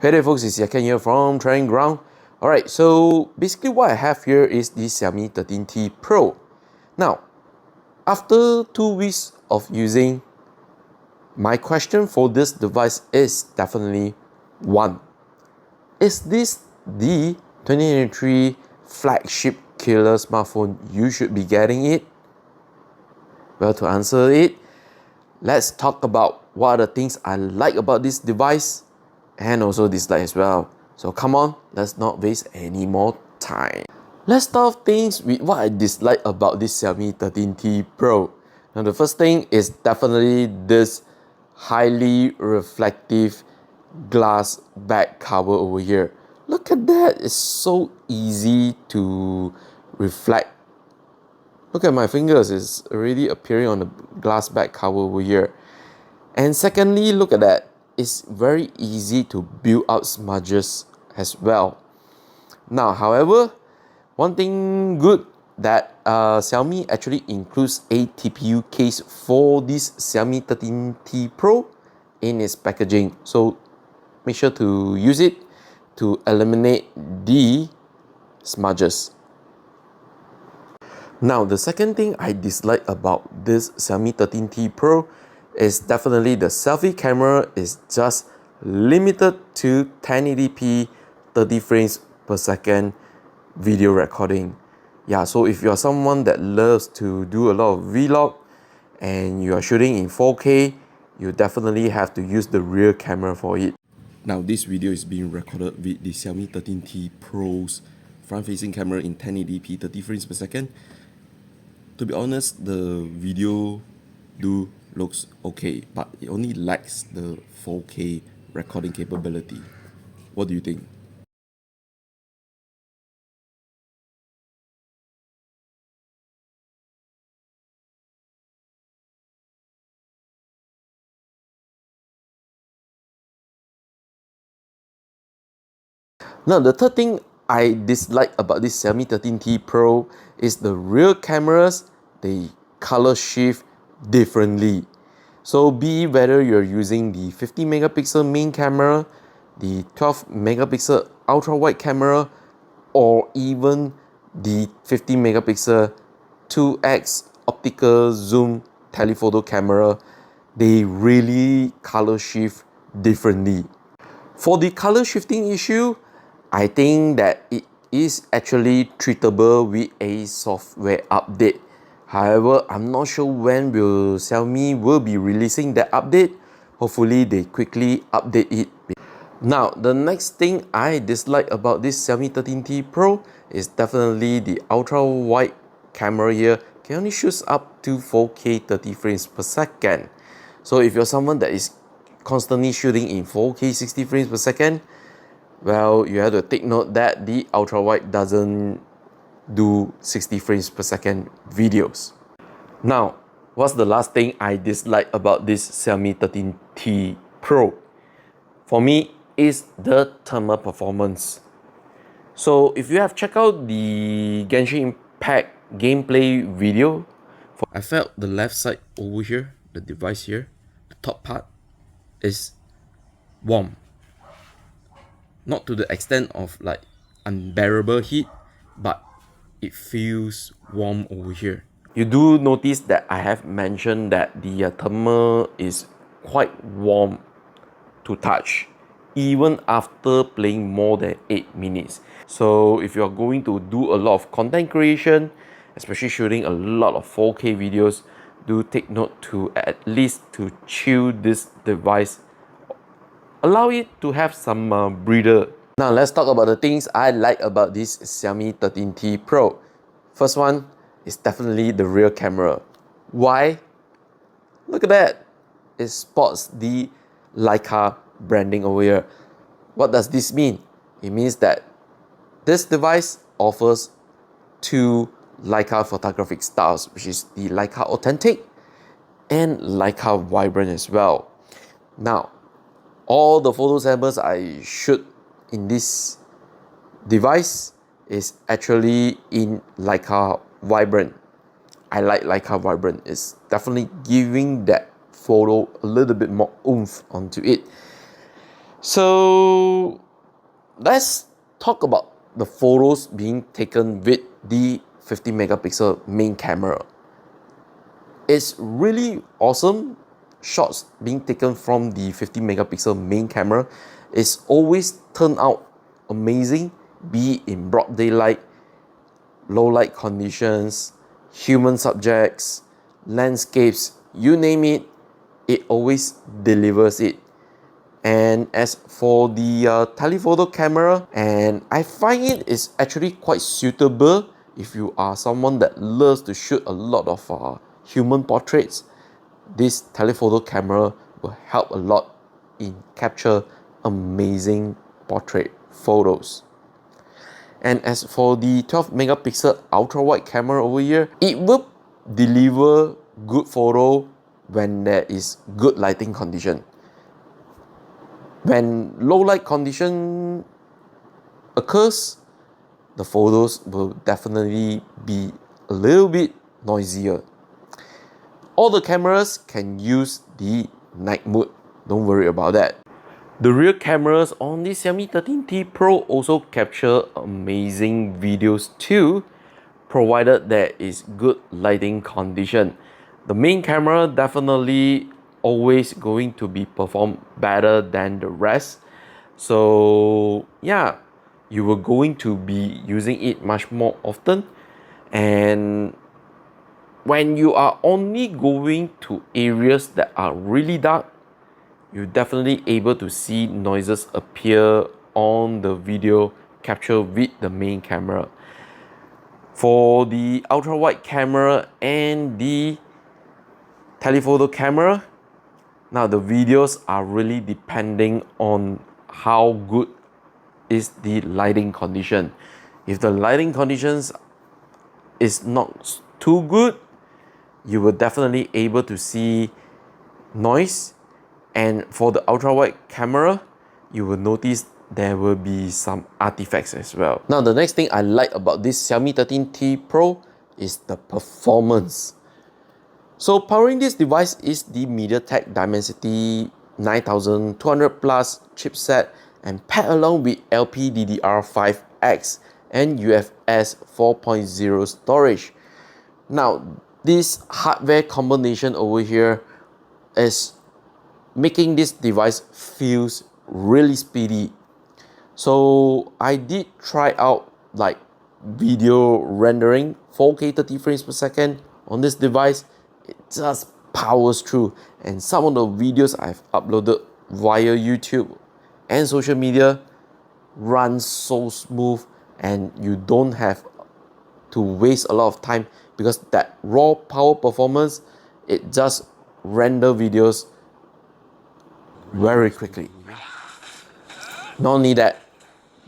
Hey there folks, it's Yat Kean here from Training Ground. Alright, so basically what I have here is the Xiaomi 13T Pro. Now, after 2 weeks of using, my question for this device is definitely one. Is this the 2023 flagship killer smartphone you should be getting it? Well, to answer it, let's talk about what are the things I like about this device and also dislike as well. So come on, let's not waste any more time. Let's start off things with what I dislike about this Xiaomi 13T Pro. Now the first thing is definitely this highly reflective glass back cover over here. Look at that, it's so easy to reflect. Look at my fingers, it's already appearing on the glass back cover over here. And secondly, look at that. It's very easy to build out smudges as well. Now, however, one thing good that Xiaomi actually includes a TPU case for this Xiaomi 13T Pro in its packaging. So make sure to use it to eliminate the smudges. Now, the second thing I dislike about this Xiaomi 13T Pro is definitely the selfie camera is just limited to 1080p 30 frames per second video recording. Yeah, so if you're someone that loves to do a lot of vlog and you are shooting in 4K, you definitely have to use the rear camera for it. Now this video is being recorded with the Xiaomi 13T Pro's front-facing camera in 1080p 30 frames per second. To be honest, the video looks okay, but it only lacks the 4K recording capability. What do you think? Now, the third thing I dislike about this Xiaomi 13T Pro is the rear cameras, they color shift differently. So be whether you're using the 50 megapixel main camera, the 12 megapixel ultra wide camera, or even the 50 megapixel 2x optical zoom telephoto camera, they really color shift differently. For the color shifting issue, I think that it is actually treatable with a software update. However, I'm not sure when Xiaomi will be releasing that update. Hopefully they quickly update it. Now, the next thing I dislike about this Xiaomi 13T Pro is definitely the ultra wide camera here can only shoot up to 4K 30 frames per second. So if you're someone that is constantly shooting in 4K 60 frames per second, well, you have to take note that the ultra wide doesn't do 60 frames per second videos. Now, what's the last thing I dislike about this Xiaomi 13T Pro? For me, is the thermal performance. So if you have checked out the Genshin Impact gameplay video, I felt the left side over here, the device here, the top part is warm. Not to the extent of like unbearable heat, but it feels warm over here. You do notice that I have mentioned that the thermal is quite warm to touch even after playing more than 8 minutes. So if you're going to do a lot of content creation, especially shooting a lot of 4K videos, do take note to at least to chill this device. Allow it to have some breather. Now let's talk about the things I like about this Xiaomi 13T Pro. First one is definitely the rear camera. Why? Look at that. It spots the Leica branding over here. What does this mean? It means that this device offers two Leica photographic styles, which is the Leica Authentic and Leica Vibrant as well. Now, all the photo samples I shoot in this device is actually in Leica Vibrant. I like Leica Vibrant. It's definitely giving that photo a little bit more oomph onto it. So let's talk about the photos being taken with the 50 megapixel main camera. It's really awesome. Shots being taken from the 50 megapixel main camera is always turned out amazing, be it in broad daylight, low light conditions, human subjects, landscapes, you name it, it always delivers it. And as for the telephoto camera, and I find it is actually quite suitable if you are someone that loves to shoot a lot of human portraits. This telephoto camera will help a lot in capture amazing portrait photos. And as for the 12 megapixel ultra wide camera over here, it will deliver good photo when there is good lighting condition. When low light condition occurs, the photos will definitely be a little bit noisier. All the cameras can use the night mode, don't worry about that. The rear cameras on the Xiaomi 13T Pro also capture amazing videos too, provided there is good lighting condition. The main camera definitely always going to be perform better than the rest. So yeah, you are going to be using it much more often. And when you are only going to areas that are really dark, you're definitely able to see noises appear on the video capture with the main camera. For the ultra wide camera and the telephoto camera, now the videos are really depending on how good is the lighting condition. If the lighting conditions is not too good, you will definitely able to see noise. And for the ultra wide camera, you will notice there will be some artifacts as well. Now the next thing I like about this Xiaomi 13T Pro is the performance. So powering this device is the MediaTek Dimensity 9200 Plus chipset and paired along with LPDDR5X and UFS 4.0 storage. Now this hardware combination over here is making this device feels really speedy. So I did try out like video rendering 4K 30 frames per second on this device. It just powers through, and some of the videos I've uploaded via YouTube and social media run so smooth, and you don't have to waste a lot of time because that raw power performance, it just render videos very quickly. Not only that,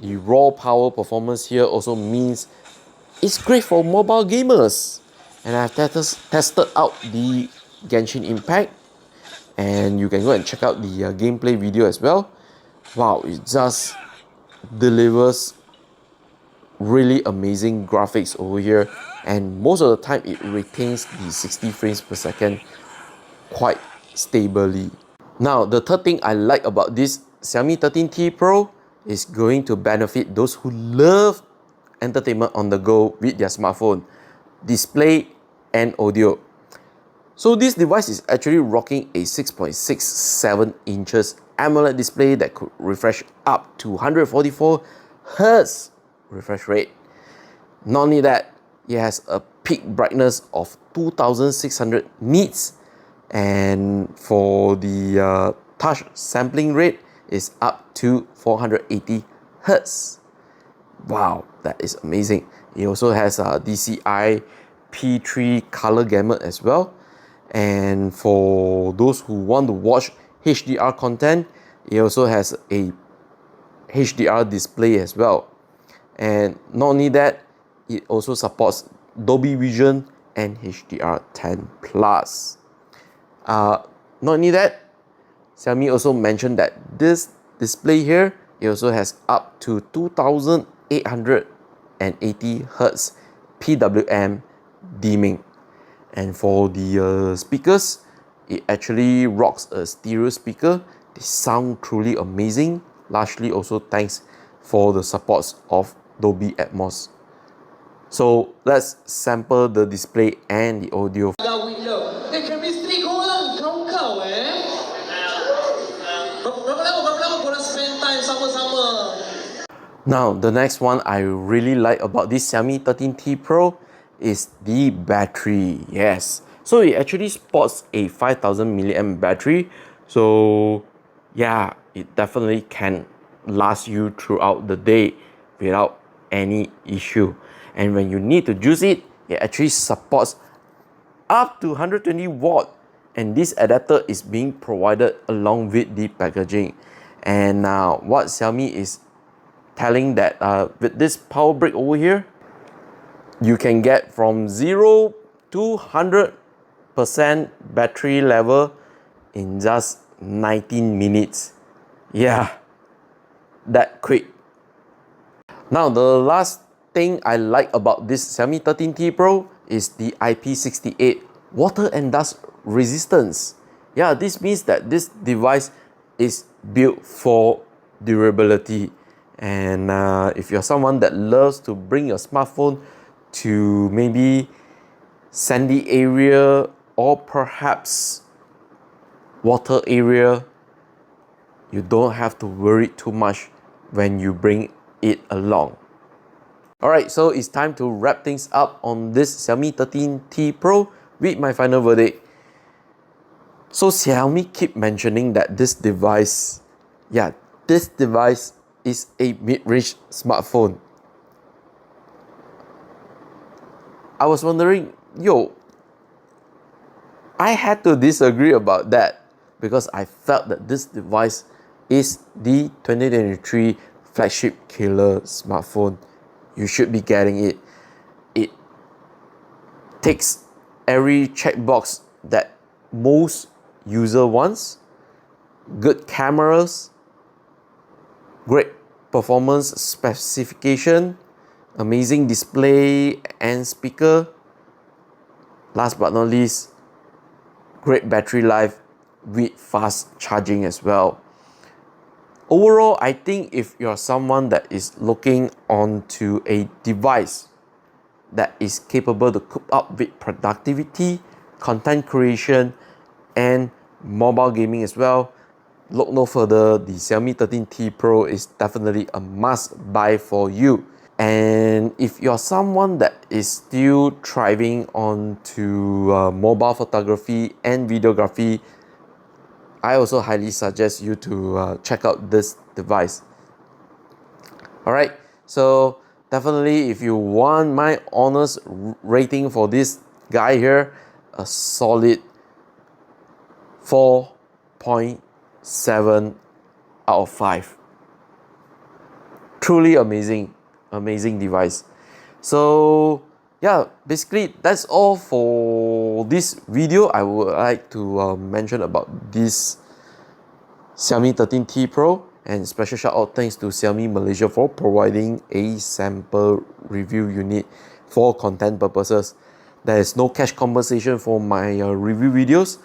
the raw power performance here also means it's great for mobile gamers. And I've tested out the Genshin Impact, and you can go and check out the gameplay video as well. Wow, it just delivers really amazing graphics over here, and most of the time it retains the 60 frames per second quite stably. Now the third thing I like about this Xiaomi 13T Pro is going to benefit those who love entertainment on the go with their smartphone, display and audio. So this device is actually rocking a 6.67 inches AMOLED display that could refresh up to 144 Hz refresh rate. Not only that, it has a peak brightness of 2600 nits, and for the touch sampling rate is up to 480 Hz. Wow, that is amazing. It also has a DCI P3 color gamut as well. And for those who want to watch HDR content, it also has a HDR display as well. And not only that, it also supports Dolby Vision and HDR10 Plus. Not only that, Xiaomi also mentioned that this display here, it also has up to 2880 Hz PWM dimming. And for the speakers, it actually rocks a stereo speaker. They sound truly amazing. largely also thanks for the supports of Dolby Atmos. So let's sample the display and the audio. Now, the next one I really like about this Xiaomi 13T Pro is the battery. Yes, so it actually sports a 5000 milliamp battery. So yeah, it definitely can last you throughout the day without any issue. And when you need to use it, it actually supports up to 120 watt, and this adapter is being provided along with the packaging. And now what Xiaomi is telling that with this power brick over here, you can get from 0 to 100% battery level in just 19 minutes. Yeah, that quick. Now, the last thing I like about this Xiaomi 13T Pro is the IP68 water and dust resistance. Yeah, this means that this device is built for durability. And if you're someone that loves to bring your smartphone to maybe sandy area or perhaps water area, you don't have to worry too much when you bring it along. Alright, so it's time to wrap things up on this Xiaomi 13T Pro with my final verdict. So Xiaomi keep mentioning that this device is a mid-range smartphone. I was wondering, I had to disagree about that because I felt that this device is the 2023 flagship killer smartphone. You should be getting it. It ticks every checkbox that most user wants. Good cameras, great performance specification, amazing display and speaker. Last but not least, great battery life with fast charging as well. Overall, I think if you're someone that is looking onto a device that is capable to cope up with productivity, content creation, and mobile gaming as well, look no further, the Xiaomi 13T Pro is definitely a must buy for you. And if you're someone that is still thriving onto mobile photography and videography, I also highly suggest you to check out this device. Alright, so definitely if you want my honest rating for this guy here, a solid 4.7 out of 5. Truly amazing device. So yeah, basically that's all for this video. I would like to mention about this Xiaomi 13T Pro, and special shout out thanks to Xiaomi Malaysia for providing a sample review unit for content purposes. There is no cash compensation for my review videos.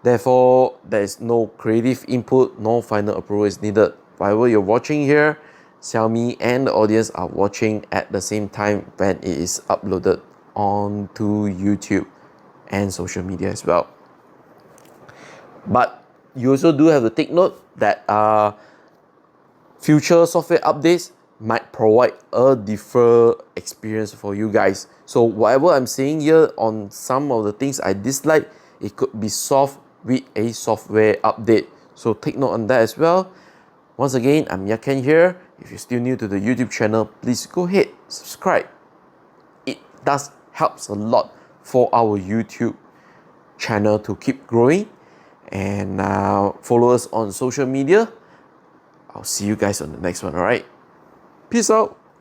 Therefore, there is no creative input, no final approval is needed. Whatever you're watching here, Xiaomi and the audience are watching at the same time when it is uploaded onto YouTube and social media as well. But you also do have to take note that future software updates might provide a different experience for you guys. So whatever I'm saying here on some of the things I dislike, it could be solved with a software update. So take note on that as well. Once again, I'm Yat Kean here. If you're still new to the YouTube channel, please go ahead, subscribe. It does helps a lot for our YouTube channel to keep growing. And follow us on social media. I'll see you guys on the next one, alright? Peace out.